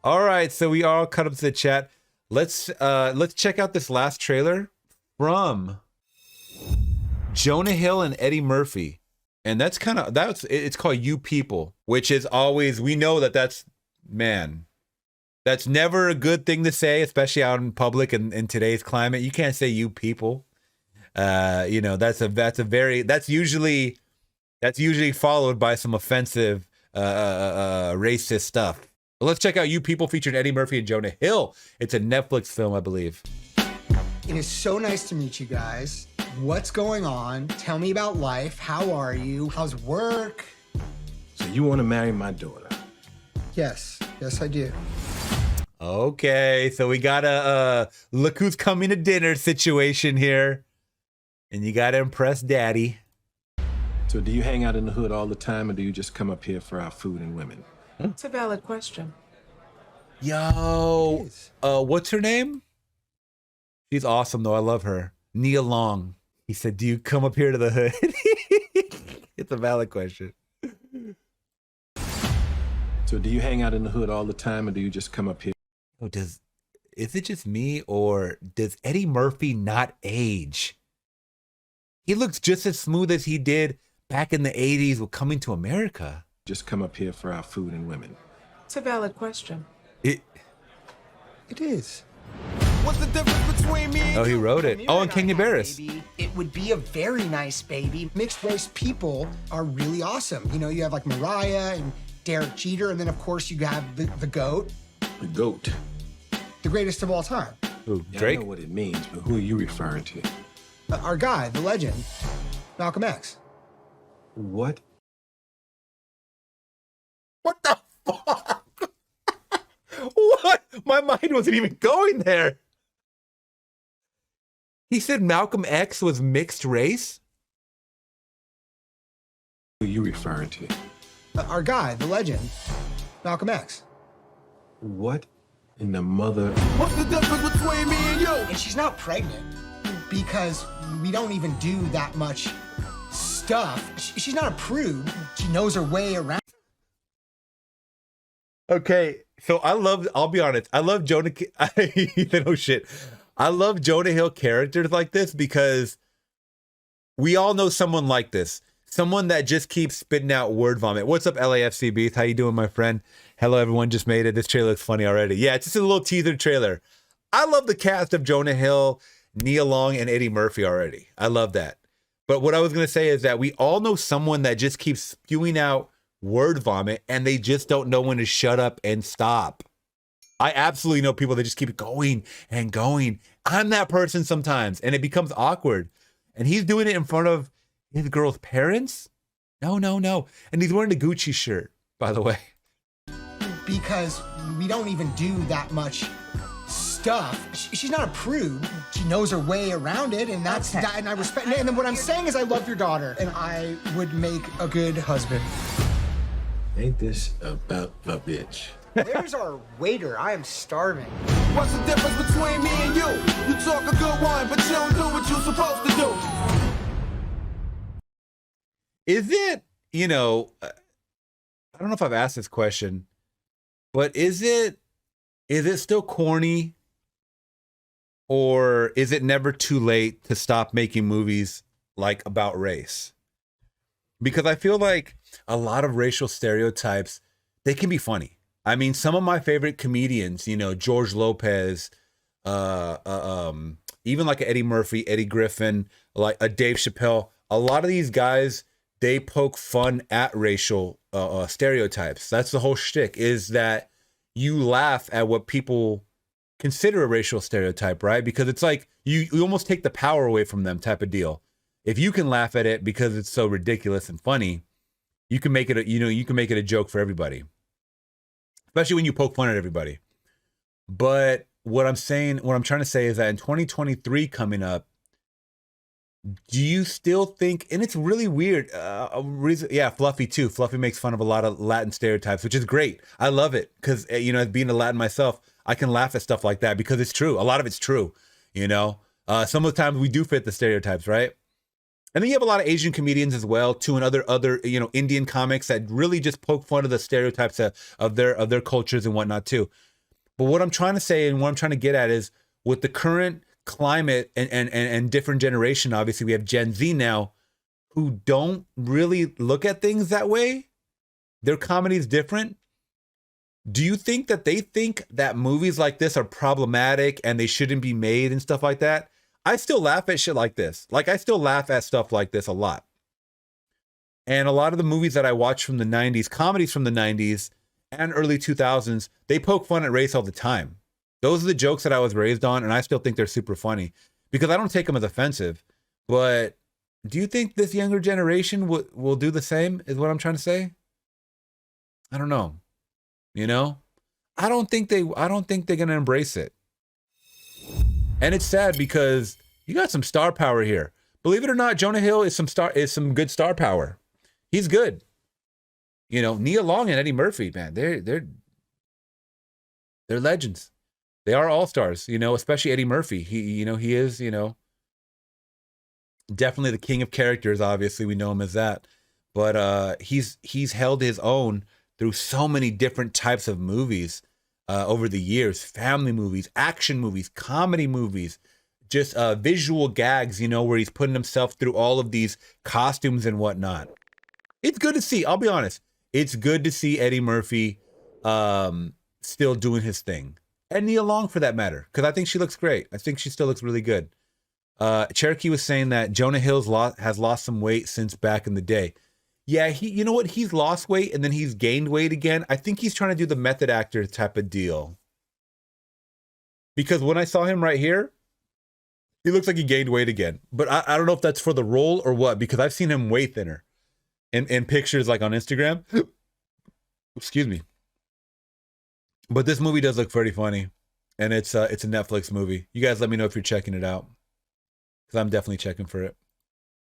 All right, so we all cut up to the chat. Let's check out this last trailer from Jonah Hill and Eddie Murphy. And it's called You People, which is always, we know that's never a good thing to say, especially out in public and in today's climate. You can't say you people. That's usually followed by some offensive racist stuff. But let's check out You People featuring Eddie Murphy and Jonah Hill. It's a Netflix film, I believe. It is so nice to meet you guys. What's going on? Tell me about life. How are you? How's work? So you want to marry my daughter? Yes, I do. Okay, so we got a look who's coming to dinner situation here. And you got to impress daddy. So do you hang out in the hood all the time, or do you just come up here for our food and women? It's a valid question. Yo, what's her name? She's awesome, though. I love her. Nia Long. He said, do you come up here to the hood? It's a valid question. So do you hang out in the hood all the time, or do you just come up here? Oh, is it just me, or does Eddie Murphy not age? He looks just as smooth as he did back in the 80s with Coming to America. Just come up here for our food and women. It's a valid question. It is. What's the difference between me and you? Oh, he wrote it. Oh, and Kenya Barris. It would be a very nice baby. Mixed race people are really awesome. You know, you have like Mariah and Derek Jeter, and then of course you have the GOAT. The GOAT. The greatest of all time. Ooh, Yeah, Drake? I know what it means, but who are you referring to? Our guy, the legend, Malcolm X. What? What the fuck? What? My mind wasn't even going there. He said Malcolm X was mixed race? Who are you referring to? Our guy, the legend, Malcolm X. What in the mother? What's the difference between me and you? And she's not pregnant because we don't even do that much stuff. She's not a prude. She knows her way around. Okay, so I'll be honest, I love Jonah, oh shit. I love Jonah Hill characters like this because we all know someone like this. Someone that just keeps spitting out word vomit. What's up, LAFC Beast? How you doing, my friend? Hello, everyone. Just made it. This trailer looks funny already. Yeah, it's just a little teaser trailer. I love the cast of Jonah Hill, Nia Long, and Eddie Murphy already. I love that. But what I was going to say is that we all know someone that just keeps spewing out word vomit and they just don't know when to shut up and stop. I absolutely know people that just keep going and going. I'm that person sometimes, and it becomes awkward. And he's doing it in front of his girl's parents? No. And he's wearing a Gucci shirt, by the way. Because we don't even do that much stuff. She's not a prude. She knows her way around it, and that's that, and I respect it. And then what I'm saying is I love your daughter, and I would make a good husband. Ain't this about a bitch? Where's our waiter? I am starving. What's the difference between me and you? You talk a good one, but you don't do what you're supposed to do. Is it, I don't know if I've asked this question, but is it still corny, or is it never too late to stop making movies like about race? Because I feel like a lot of racial stereotypes, they can be funny. I mean, some of my favorite comedians, George Lopez, even like Eddie Murphy, Eddie Griffin, like a Dave Chappelle, a lot of these guys, they poke fun at racial stereotypes. That's the whole shtick, is that you laugh at what people consider a racial stereotype, right? Because it's like you almost take the power away from them type of deal. If you can laugh at it because it's so ridiculous and funny, you can make it a joke for everybody. Especially when you poke fun at everybody. But what I'm trying to say is that in 2023 coming up, do you still think, and it's really weird, Fluffy too. Fluffy makes fun of a lot of Latin stereotypes, which is great. I love it because, as being a Latin myself, I can laugh at stuff like that because it's true. A lot of it's true, Some of the times we do fit the stereotypes, right? And then you have a lot of Asian comedians as well, too, and other Indian comics that really just poke fun of the stereotypes of their cultures and whatnot too. But what I'm trying to say and what I'm trying to get at is with the current climate and different generation, obviously we have Gen Z now who don't really look at things that way. Their comedy is different. Do you think that they think that movies like this are problematic and they shouldn't be made and stuff like that? I still laugh at shit like this. Like, I still laugh at stuff like this a lot. And a lot of the movies that I watch from the 90s, comedies from the 90s and early 2000s, they poke fun at race all the time. Those are the jokes that I was raised on, and I still think they're super funny because I don't take them as offensive. But do you think this younger generation will do the same, is what I'm trying to say? I don't know. You know? I don't think they're going to embrace it. And it's sad because you got some star power here. Believe it or not, Jonah Hill is some good star power. He's good. You know, Nia Long and Eddie Murphy, man, they're legends. They are all-stars, you know, especially Eddie Murphy. He is, you know, definitely the king of characters. Obviously, we know him as that. But he's held his own through so many different types of movies over the years. Family movies, action movies, comedy movies, just visual gags, you know, where he's putting himself through all of these costumes and whatnot. It's good to see. I'll be honest. It's good to see Eddie Murphy still doing his thing. And Nia Long, for that matter, because I think she looks great. I think she still looks really good. Cherokee was saying that Jonah Hill has lost some weight since back in the day. Yeah, you know what? He's lost weight and then he's gained weight again. I think he's trying to do the method actor type of deal. Because when I saw him right here, he looks like he gained weight again. But I don't know if that's for the role or what, because I've seen him way thinner in pictures like on Instagram. Excuse me. But this movie does look pretty funny. And it's a Netflix movie. You guys let me know if you're checking it out, because I'm definitely checking for it.